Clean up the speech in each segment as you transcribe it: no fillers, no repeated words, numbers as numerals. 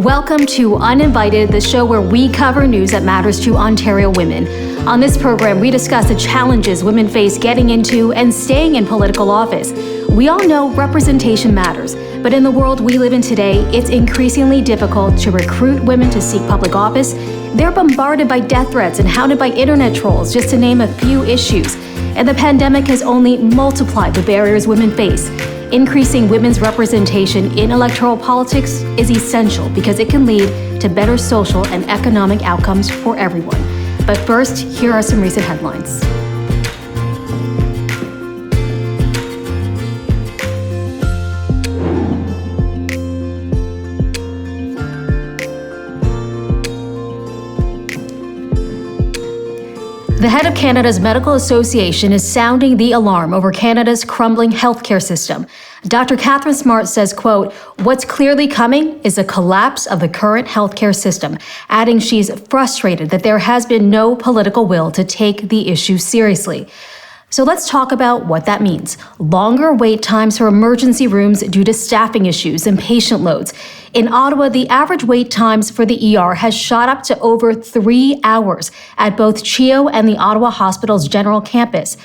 Welcome to Uninvited, the show where we cover news that matters to Ontario women. On this program, we discuss the challenges women face getting into and staying in political office. We all know representation matters, but in the world we live in today, it's increasingly difficult to recruit women to seek public office. They're bombarded by death threats and hounded by internet trolls, just to name a few issues. And the pandemic has only multiplied the barriers women face. Increasing women's representation in electoral politics is essential because it can lead to better social and economic outcomes for everyone. But first, here are some recent headlines. The head of Canada's Medical Association is sounding the alarm over Canada's crumbling healthcare system. Dr. Catherine Smart says, quote, "What's clearly coming is a collapse of the current healthcare system," adding she's frustrated that there has been no political will to take the issue seriously. So let's talk about what that means. Longer wait times for emergency rooms due to staffing issues and patient loads. In Ottawa, the average wait times for the ER has shot up to over 3 hours at both CHEO and the Ottawa Hospital's general campus.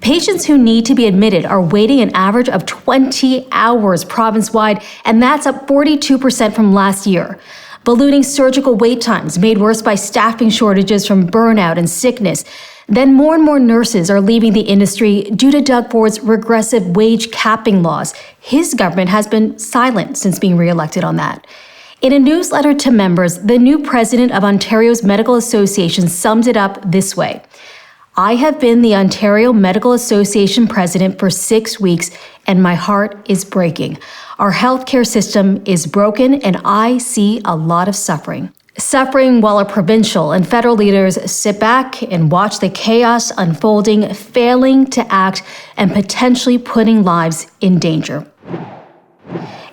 Patients who need to be admitted are waiting an average of 20 hours province-wide, and that's up 42% from last year. Ballooning surgical wait times made worse by staffing shortages from burnout and sickness. Then more and more nurses are leaving the industry due to Doug Ford's regressive wage capping laws. His government has been silent since being reelected on that. In a newsletter to members, the new president of Ontario's Medical Association summed it up this way: "I have been the Ontario Medical Association president for 6 weeks, and my heart is breaking. Our healthcare system is broken, and I see a lot of suffering." Suffering while our provincial and federal leaders sit back and watch the chaos unfolding, failing to act, and potentially putting lives in danger.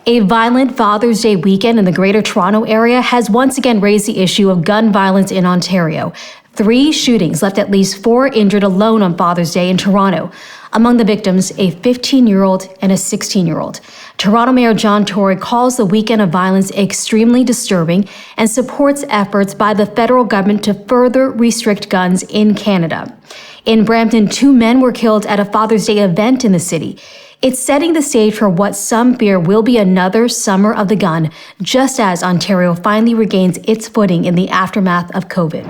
A violent Father's Day weekend in the Greater Toronto Area has once again raised the issue of gun violence in Ontario. 3 shootings left at least 4 injured alone on Father's Day in Toronto. Among the victims, a 15-year-old and a 16-year-old. Toronto Mayor John Tory calls the weekend of violence extremely disturbing and supports efforts by the federal government to further restrict guns in Canada. In Brampton, 2 men were killed at a Father's Day event in the city. It's setting the stage for what some fear will be another summer of the gun, just as Ontario finally regains its footing in the aftermath of COVID.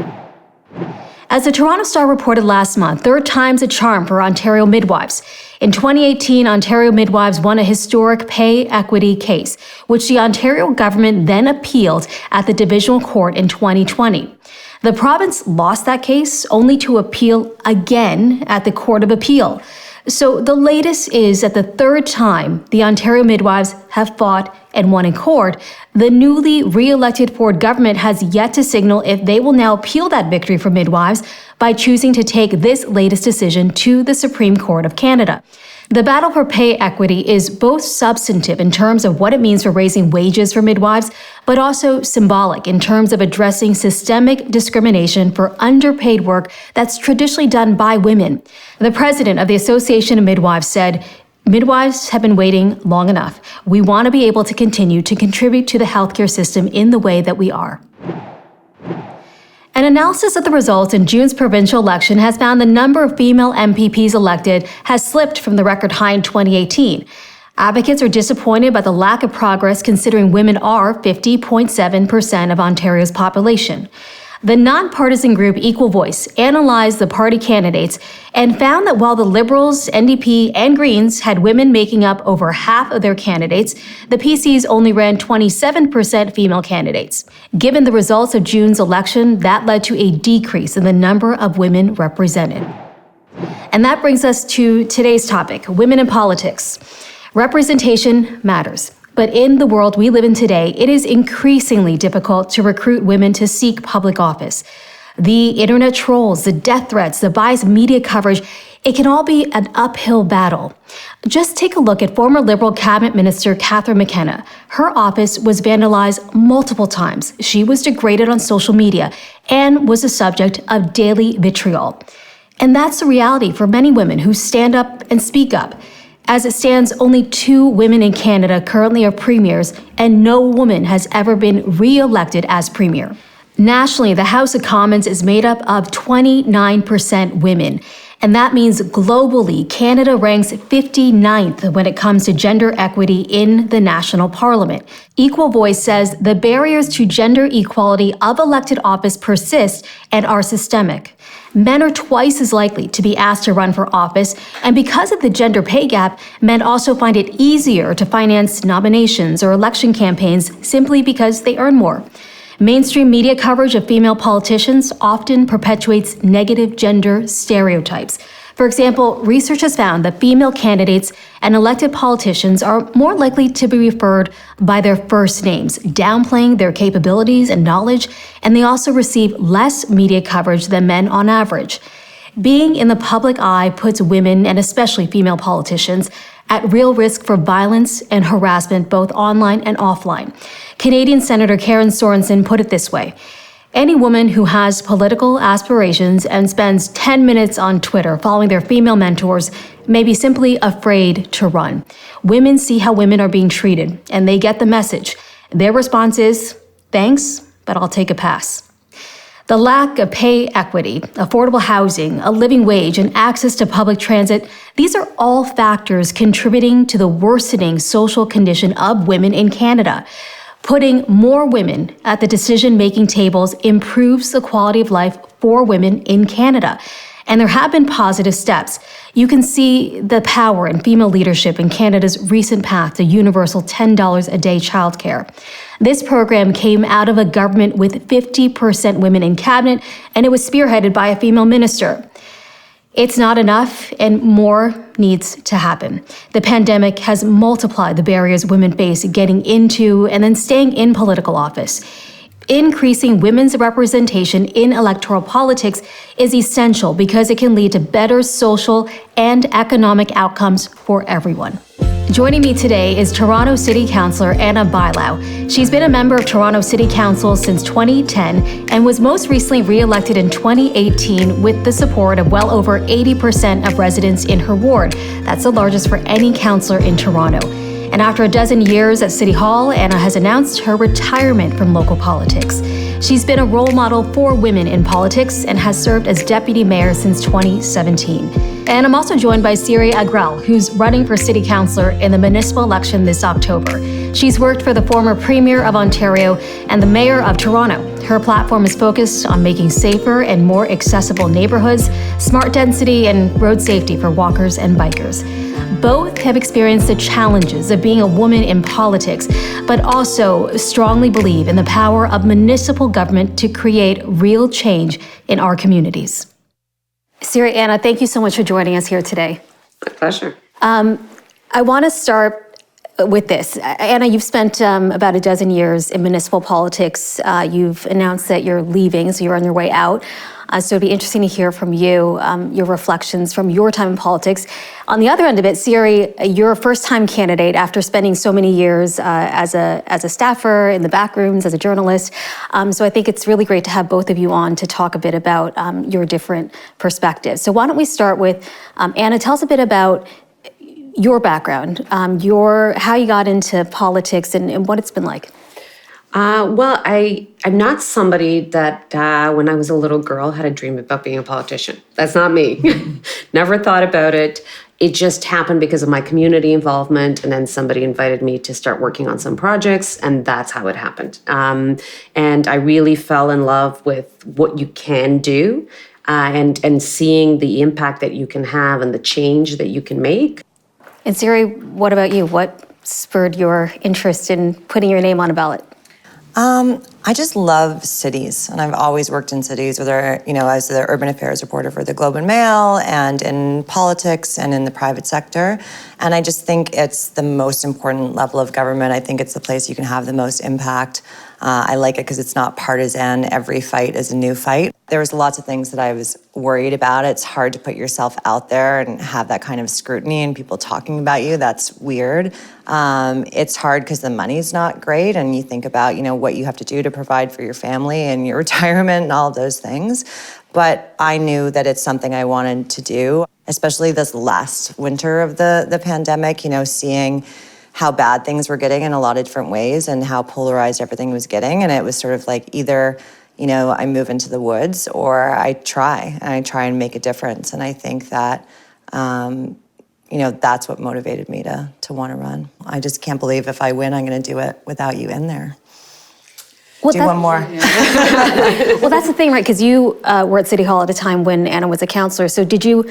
As the Toronto Star reported last month, 3rd time's a charm for Ontario midwives. In 2018, Ontario midwives won a historic pay equity case, which the Ontario government then appealed at the Divisional Court in 2020. The province lost that case, only to appeal again at the Court of Appeal. So the latest is that the 3rd time the Ontario midwives have fought and won in court, the newly re-elected Ford government has yet to signal if they will now appeal that victory for midwives by choosing to take this latest decision to the Supreme Court of Canada. The battle for pay equity is both substantive in terms of what it means for raising wages for midwives, but also symbolic in terms of addressing systemic discrimination for underpaid work that's traditionally done by women. The president of the Association of Midwives said, "Midwives have been waiting long enough. We want to be able to continue to contribute to the healthcare system in the way that we are." An analysis of the results in June's provincial election has found the number of female MPPs elected has slipped from the record high in 2018. Advocates are disappointed by the lack of progress considering women are 50.7% of Ontario's population. The nonpartisan group Equal Voice analyzed the party candidates and found that while the Liberals, NDP, and Greens had women making up over half of their candidates, the PCs only ran 27% female candidates. Given the results of June's election, that led to a decrease in the number of women represented. And that brings us to today's topic, women in politics. Representation matters. But in the world we live in today, it is increasingly difficult to recruit women to seek public office. The internet trolls, the death threats, the biased media coverage, it can all be an uphill battle. Just take a look at former Liberal Cabinet Minister Catherine McKenna. Her office was vandalized multiple times. She was degraded on social media and was the subject of daily vitriol. And that's the reality for many women who stand up and speak up. As it stands, only 2 women in Canada currently are premiers, and no woman has ever been re-elected as premier. Nationally, the House of Commons is made up of 29% women, and that means globally, Canada ranks 59th when it comes to gender equity in the national parliament. Equal Voice says the barriers to gender equality of elected office persist and are systemic. Men are twice as likely to be asked to run for office, and because of the gender pay gap, men also find it easier to finance nominations or election campaigns simply because they earn more. Mainstream media coverage of female politicians often perpetuates negative gender stereotypes. For example, research has found that female candidates and elected politicians are more likely to be referred by their first names, downplaying their capabilities and knowledge, and they also receive less media coverage than men on average. Being in the public eye puts women, and especially female politicians, at real risk for violence and harassment both online and offline. Canadian Senator Karen Sorensen put it this way: any woman who has political aspirations and spends 10 minutes on Twitter following their female mentors may be simply afraid to run. Women see how women are being treated, and they get the message. Their response is, thanks, but I'll take a pass. The lack of pay equity, affordable housing, a living wage, and access to public transit, these are all factors contributing to the worsening social condition of women in Canada. Putting more women at the decision-making tables improves the quality of life for women in Canada. And there have been positive steps. You can see the power in female leadership in Canada's recent path to universal $10 a day childcare. This program came out of a government with 50% women in cabinet, and it was spearheaded by a female minister. It's not enough, and more needs to happen. The pandemic has multiplied the barriers women face getting into and then staying in political office. Increasing women's representation in electoral politics is essential because it can lead to better social and economic outcomes for everyone. Joining me today is Toronto City Councillor Ana Bailão. She's been a member of Toronto City Council since 2010 and was most recently re-elected in 2018 with the support of well over 80% of residents in her ward. That's the largest for any councillor in Toronto. And after a dozen years at City Hall, Ana has announced her retirement from local politics. She's been a role model for women in politics and has served as deputy mayor since 2017. And I'm also joined by Siri Agrell, who's running for city councillor in the municipal election this October. She's worked for the former premier of Ontario and the mayor of Toronto. Her platform is focused on making safer and more accessible neighborhoods, smart density, and road safety for walkers and bikers. Both have experienced the challenges of being a woman in politics, but also strongly believe in the power of municipal government to create real change in our communities. Siri, Ana, thank you so much for joining us here today. My pleasure. I want to start with this. Ana, you've spent about a dozen years in municipal politics. You've announced that you're leaving, so you're on your way out. So it'd be interesting to hear from you, your reflections from your time in politics. On the other end of it, Siri, you're a first-time candidate after spending so many years as a staffer in the back rooms, as a journalist. So I think it's really great to have both of you on to talk a bit about your different perspectives. So why don't we start with, Ana, tell us a bit about your background, how you got into politics and what it's been like. Well, I'm not somebody that when I was a little girl had a dream about being a politician. That's not me. Never thought about it. It just happened because of my community involvement, and then somebody invited me to start working on some projects, and that's how it happened. And I really fell in love with what you can do and seeing the impact that you can have and the change that you can make. And Siri, what about you? What spurred your interest in putting your name on a ballot? I just love cities, and I've always worked in cities, whether, as the urban affairs reporter for the Globe and Mail and in politics and in the private sector. And I just think it's the most important level of government. I think it's the place you can have the most impact. I like it because it's not partisan. Every fight is a new fight. There was lots of things that I was worried about. It's hard to put yourself out there and have that kind of scrutiny and people talking about you. That's weird. It's hard because the money's not great, and you think about, what you have to do to provide for your family and your retirement and all of those things. But I knew that it's something I wanted to do. especially this last winter of the pandemic, seeing how bad things were getting in a lot of different ways and how polarized everything was getting. And it was sort of like either, I move into the woods or I try and make a difference. And I think that, that's what motivated me to want to run. I just can't believe if I win, I'm going to do it without you in there. Well, do one more. Well, that's the thing, right? Because you were at City Hall at a time when Ana was a councillor. So did you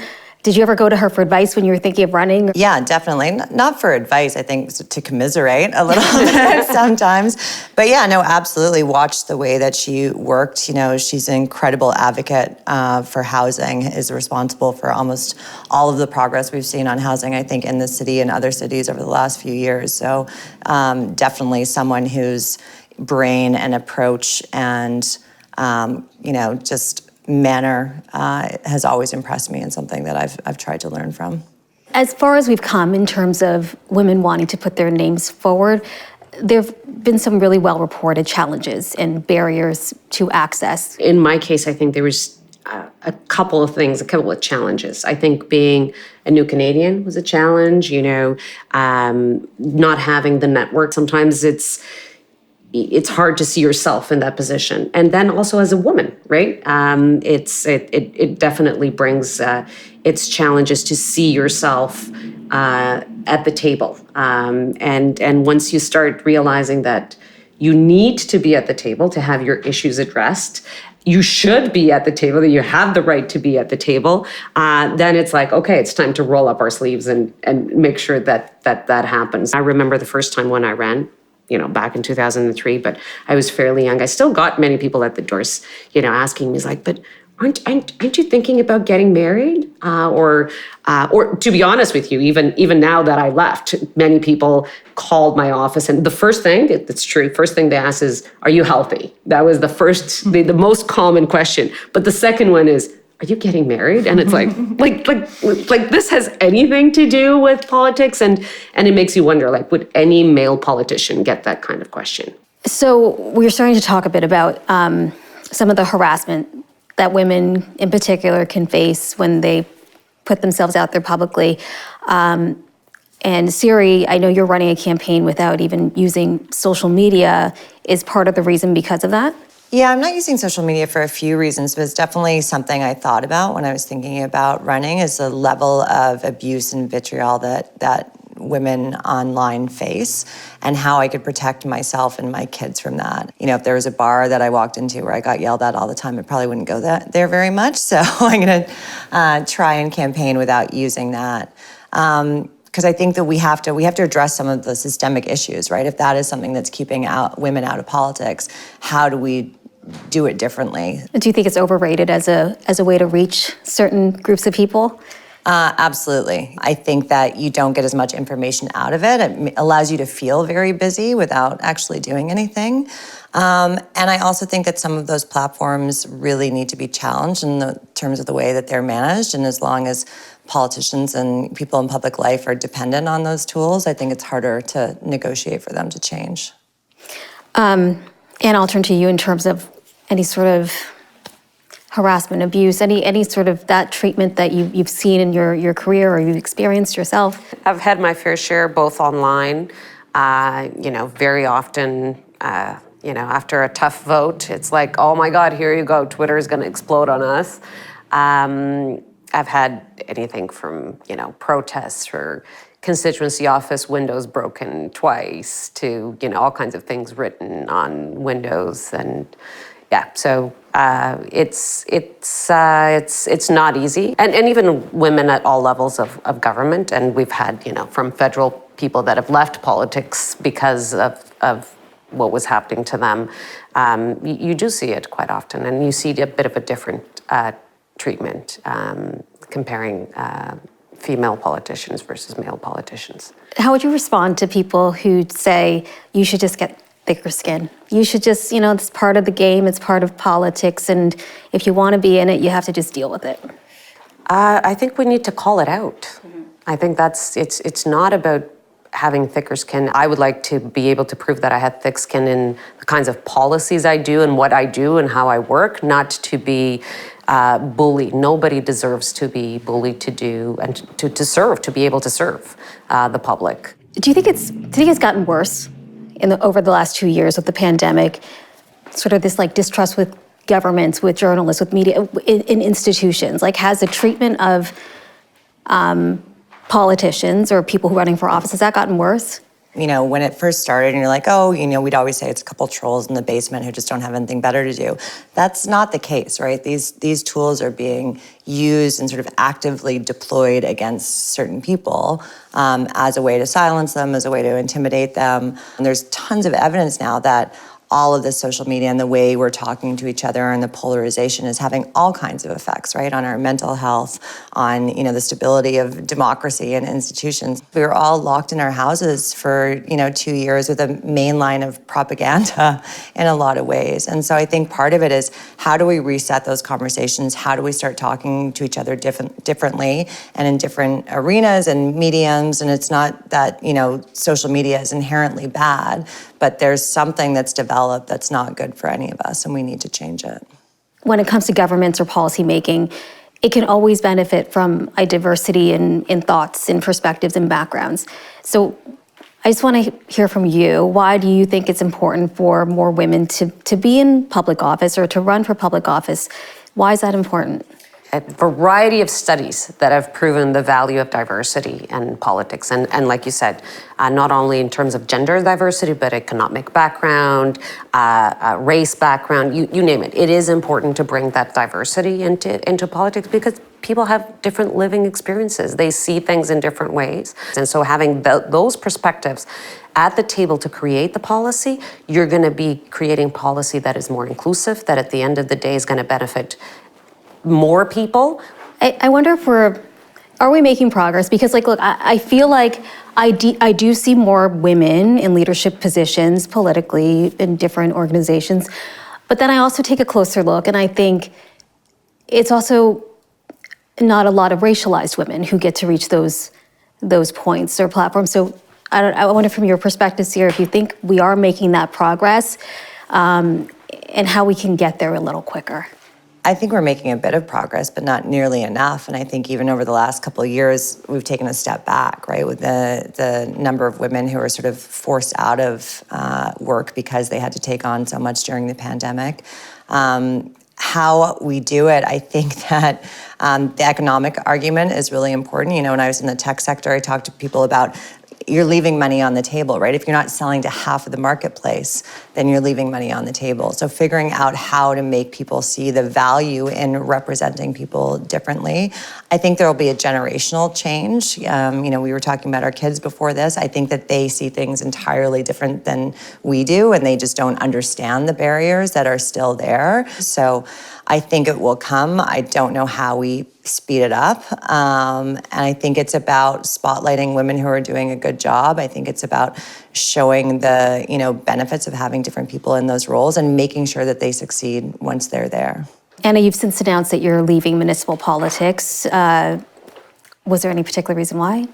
ever go to her for advice when you were thinking of running? Yeah, definitely. Not for advice, I think to commiserate a little bit sometimes. But yeah, no, absolutely. Watched the way that she worked. She's an incredible advocate for housing, is responsible for almost all of the progress we've seen on housing, I think, in the city and other cities over the last few years. So definitely someone whose brain and approach and, just manner has always impressed me and something that I've tried to learn from. As far as we've come in terms of women wanting to put their names forward, there have been some really well-reported challenges and barriers to access. In my case, I think there was a couple of challenges. I think being a new Canadian was a challenge, not having the network. Sometimes it's hard to see yourself in that position. And then also as a woman, right? It definitely brings its challenges to see yourself at the table. And once you start realizing that you need to be at the table to have your issues addressed, you should be at the table, that you have the right to be at the table, then it's like, okay, it's time to roll up our sleeves and make sure that happens. I remember the first time when I ran, back in 2003, but I was fairly young. I still got many people at the doors, asking me, but aren't you thinking about getting married? Or to be honest with you, even now that I left, many people called my office, and the first thing, that's true, first thing they asked is, are you healthy? That was the most common question. But the second one is, are you getting married? And it's like this has anything to do with politics? And it makes you wonder, would any male politician get that kind of question? So we're starting to talk a bit about some of the harassment that women in particular can face when they put themselves out there publicly. And Siri, I know you're running a campaign without even using social media. Is part of the reason because of that? Yeah, I'm not using social media for a few reasons, but it's definitely something I thought about when I was thinking about running, is the level of abuse and vitriol that women online face and how I could protect myself and my kids from that. If there was a bar that I walked into where I got yelled at all the time, I probably wouldn't go there very much. So I'm going to try and campaign without using that. Because I think that we have to address some of the systemic issues, right? If that is something that's keeping women out of politics, how do we do it differently? Do you think it's overrated as a way to reach certain groups of people? Absolutely. I think that you don't get as much information out of it. It allows you to feel very busy without actually doing anything. And I also think that some of those platforms really need to be challenged in terms of the way that they're managed. And as long as politicians and people in public life are dependent on those tools, I think it's harder to negotiate for them to change. And I'll turn to you in terms of any sort of harassment, abuse, any sort of that treatment that you've seen in your career or you've experienced yourself? I've had my fair share, both online, very often, after a tough vote, it's like, oh my God, here you go, Twitter is going to explode on us. I've had anything from, protests or constituency office windows broken twice to, all kinds of things written on windows. And yeah, so it's not easy. And even women at all levels of government. And we've had, from federal people that have left politics because of what was happening to them. You do see it quite often, and you see a bit of a different treatment comparing female politicians versus male politicians. How would you respond to people who say you should just get thicker skin? You should just, it's part of the game, it's part of politics, and if you want to be in it, you have to just deal with it. I think we need to call it out. Mm-hmm. I think it's not about having thicker skin. I would like to be able to prove that I had thick skin in the kinds of policies I do and what I do and how I work, not to be bullied. Nobody deserves to be bullied to do and to be able to serve the public. Do you think it's gotten worse over the last 2 years with the pandemic? Sort of this like distrust with governments, with journalists, with media, in institutions. Like, has the treatment of politicians or people who are running for office, has that gotten worse? You know, when it first started and you're like, oh, you know, we'd always say it's a couple trolls in the basement who just don't have anything better to do. That's not the case, right? These tools are being used and sort of actively deployed against certain people as a way to silence them, as a way to intimidate them. And there's tons of evidence now that all of this social media and the way we're talking to each other and the polarization is having all kinds of effects, right, on our mental health, on, you know, the stability of democracy and institutions. We were all locked in our houses for, 2 years with a main line of propaganda in a lot of ways. And so I think part of it is, how do we reset those conversations? How do we start talking to each other differently and in different arenas and mediums? And it's not that, social media is inherently bad, but there's something that's developed that's not good for any of us, and we need to change it. When it comes to governments or policy making, it can always benefit from a diversity in thoughts, in perspectives, and backgrounds. So I just want to hear from you. Why do you think it's important for more women to be in public office or to run for public office? Why is that important? A variety of studies that have proven the value of diversity in politics. And like you said, not only in terms of gender diversity, but economic background, race background, you name it. It is important to bring that diversity into politics because people have different living experiences. They see things in different ways. And so having those perspectives at the table to create the policy, you're going to be creating policy that is more inclusive, that at the end of the day is going to benefit more people. I wonder if are we making progress? Because look, I feel like I do see more women in leadership positions politically in different organizations, but then I also take a closer look and I think it's also not a lot of racialized women who get to reach those points or platforms. So I wonder from your perspective, Siri, if you think we are making that progress and how we can get there a little quicker. I think we're making a bit of progress, but not nearly enough. And I think even over the last couple of years, we've taken a step back, right, with the number of women who are sort of forced out of work because they had to take on so much during the pandemic. How we do it, I think that the economic argument is really important. When I was in the tech sector, I talked to people about you're leaving money on the table, right? If you're not selling to half of the marketplace, then you're leaving money on the table. So figuring out how to make people see the value in representing people differently. I think there will be a generational change. We were talking about our kids before this. I think that they see things entirely different than we do, and they just don't understand the barriers that are still there. So I think it will come. I don't know how we speed it up. And I think it's about spotlighting women who are doing a good job. I think it's about showing the, benefits of having different people in those roles and making sure that they succeed once they're there. Anna, you've since announced that you're leaving municipal politics. Was there any particular reason why?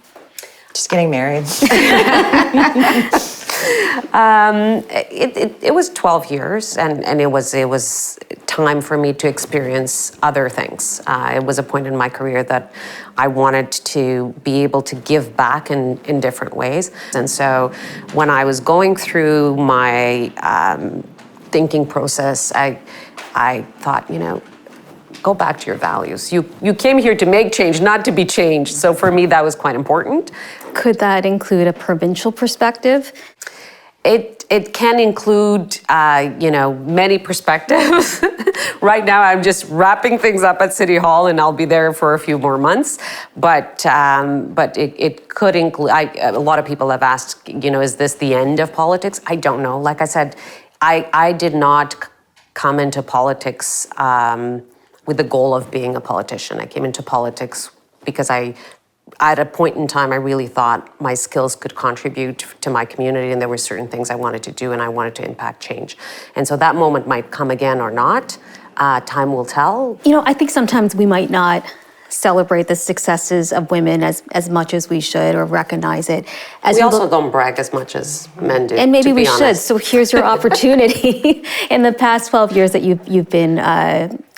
Just getting married. It was 12 years, and it was time for me to experience other things. It was a point in my career that I wanted to be able to give back in different ways. And so when I was going through my thinking process, I thought, go back to your values. You came here to make change, not to be changed. So for me, that was quite important. Could that include a provincial perspective? It can include, many perspectives. Right now, I'm just wrapping things up at City Hall, and I'll be there for a few more months. But it could include. A lot of people have asked, is this the end of politics? I don't know. Like I said, I did not come into politics with the goal of being a politician. I came into politics because at a point in time, I really thought my skills could contribute to my community, and there were certain things I wanted to do, and I wanted to impact change. And so that moment might come again or not. Time will tell. I think sometimes we might not celebrate the successes of women as much as we should, or recognize it. We also don't brag as much as men do. And maybe we honest. should. So here's your opportunity. In the past 12 years that you've been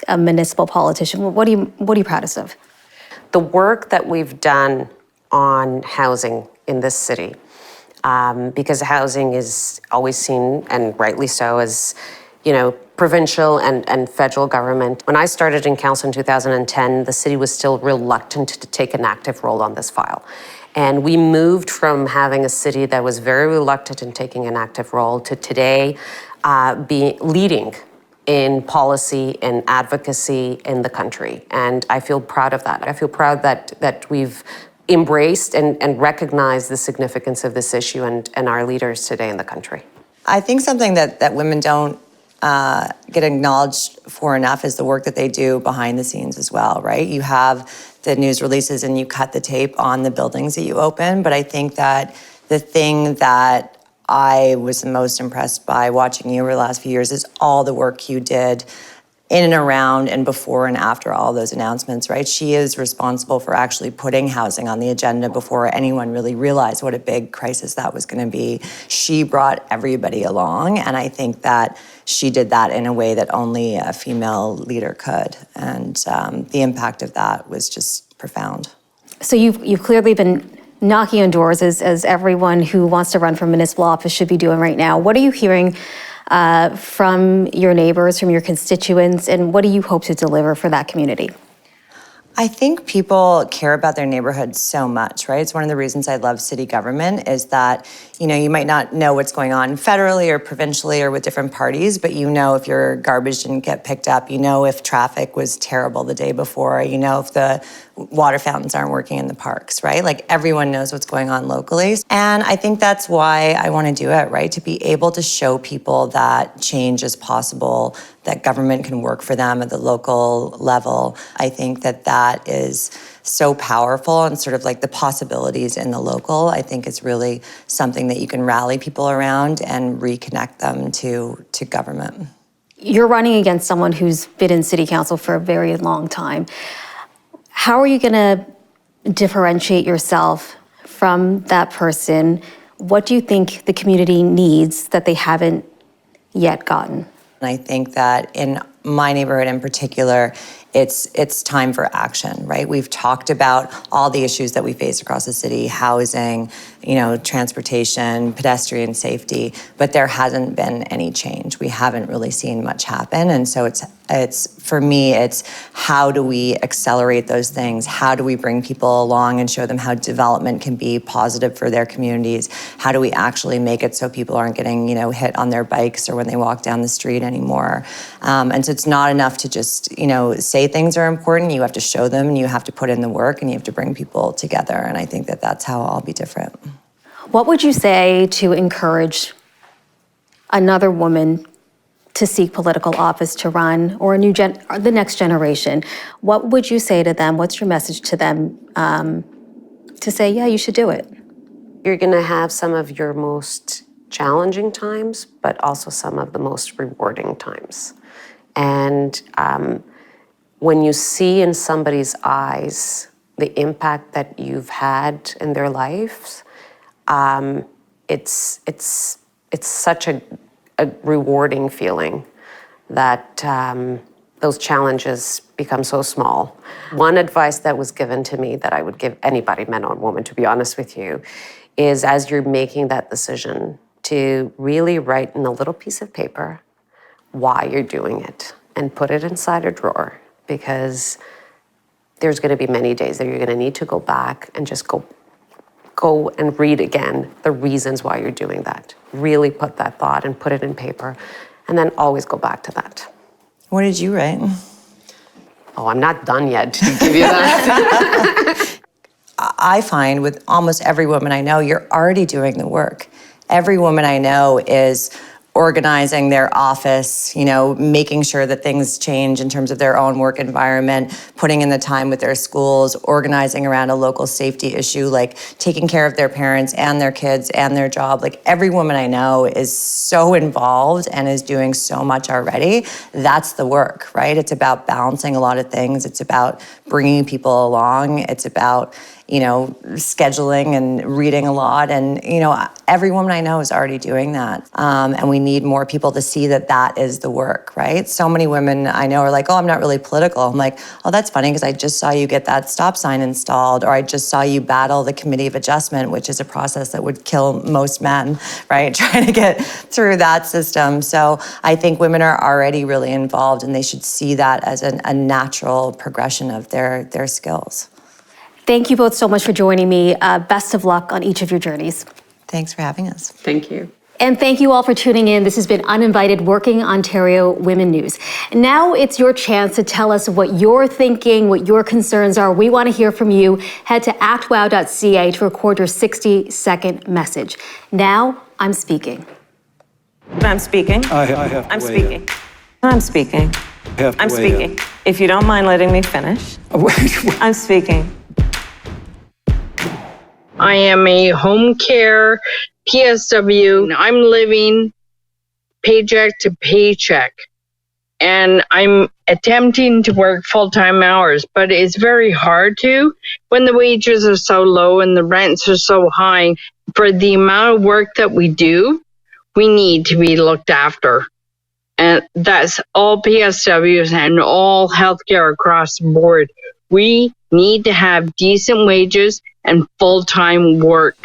a municipal politician. What are you proudest of? The work that we've done on housing in this city, because housing is always seen, and rightly so, as, provincial and federal government. When I started in council in 2010, the city was still reluctant to take an active role on this file. And we moved from having a city that was very reluctant in taking an active role to today be leading in policy and advocacy in the country. And I feel proud of that. I feel proud that we've embraced and recognized the significance of this issue and our leaders today in the country. I think something that women don't get acknowledged for enough is the work that they do behind the scenes as well, right? You have the news releases and you cut the tape on the buildings that you open, but I think that the thing that I was the most impressed by watching you over the last few years is all the work you did in and around and before and after all those announcements, right? She is responsible for actually putting housing on the agenda before anyone really realized what a big crisis that was going to be. She brought everybody along, and I think that she did that in a way that only a female leader could. And the impact of that was just profound. So you've clearly been knocking on doors, as everyone who wants to run for municipal office should be doing right now. What are you hearing from your neighbors, from your constituents, and what do you hope to deliver for that community? I think people care about their neighborhood so much, right? It's one of the reasons I love city government is that, you might not know what's going on federally or provincially or with different parties, but if your garbage didn't get picked up, if traffic was terrible the day before, if the water fountains aren't working in the parks, right? Like everyone knows what's going on locally. And I think that's why I want to do it, right? To be able to show people that change is possible, that government can work for them at the local level. I think that is so powerful, and sort of like the possibilities in the local. I think it's really something that you can rally people around and reconnect them to government. You're running against someone who's been in city council for a very long time. How are you going to differentiate yourself from that person? What do you think the community needs that they haven't yet gotten? And I think that in my neighborhood in particular, it's time for action, right? We've talked about all the issues that we face across the city, housing, transportation, pedestrian safety, but there hasn't been any change. We haven't really seen much happen. And so it's for me, it's how do we accelerate those things? How do we bring people along and show them how development can be positive for their communities? How do we actually make it so people aren't getting, hit on their bikes or when they walk down the street anymore? And so it's not enough to just, say things are important. You have to show them, and you have to put in the work, and you have to bring people together. And I think that that's how I'll be different. What would you say to encourage another woman to seek political office, to run, or or the next generation? What would you say to them? What's your message to them to say, yeah, you should do it? You're going to have some of your most challenging times, but also some of the most rewarding times. And when you see in somebody's eyes the impact that you've had in their lives, it's such a rewarding feeling that those challenges become so small. One advice that was given to me that I would give anybody, man or woman, to be honest with you, is as you're making that decision to really write in a little piece of paper why you're doing it and put it inside a drawer, because there's going to be many days that you're going to need to go back and just go and read again the reasons why you're doing that. Really put that thought and put it in paper, and then always go back to that. What did you write? Oh, I'm not done yet to give you that. I find with almost every woman I know, you're already doing the work. Every woman I know is organizing their office, making sure that things change in terms of their own work environment, putting in the time with their schools, organizing around a local safety issue, like taking care of their parents and their kids and their job. Like every woman I know is so involved and is doing so much already. That's the work, right? It's about balancing a lot of things. It's about bringing people along. It's about scheduling and reading a lot. And, every woman I know is already doing that. And we need more people to see that that is the work, right? So many women I know are like, oh, I'm not really political. I'm like, oh, that's funny because I just saw you get that stop sign installed, or I just saw you battle the Committee of Adjustment, which is a process that would kill most men, right? Trying to get through that system. So I think women are already really involved, and they should see that as a natural progression of their skills. Thank you both so much for joining me. Best of luck on each of your journeys. Thanks for having us. Thank you. And thank you all for tuning in. This has been Uninvited Working Ontario Women News. Now it's your chance to tell us what you're thinking, what your concerns are. We want to hear from you. Head to actwow.ca to record your 60-second message. Now I'm speaking. I'm speaking. I have to I'm weigh speaking. in. I'm speaking. I have to I'm weigh speaking. If you don't mind letting me finish, I'm speaking. I am a home care PSW. I'm living paycheck to paycheck, and I'm attempting to work full-time hours, but it's very hard to when the wages are so low and the rents are so high. For the amount of work that we do, we need to be looked after. And that's all PSWs and all healthcare across the board. We need to have decent wages and full-time work.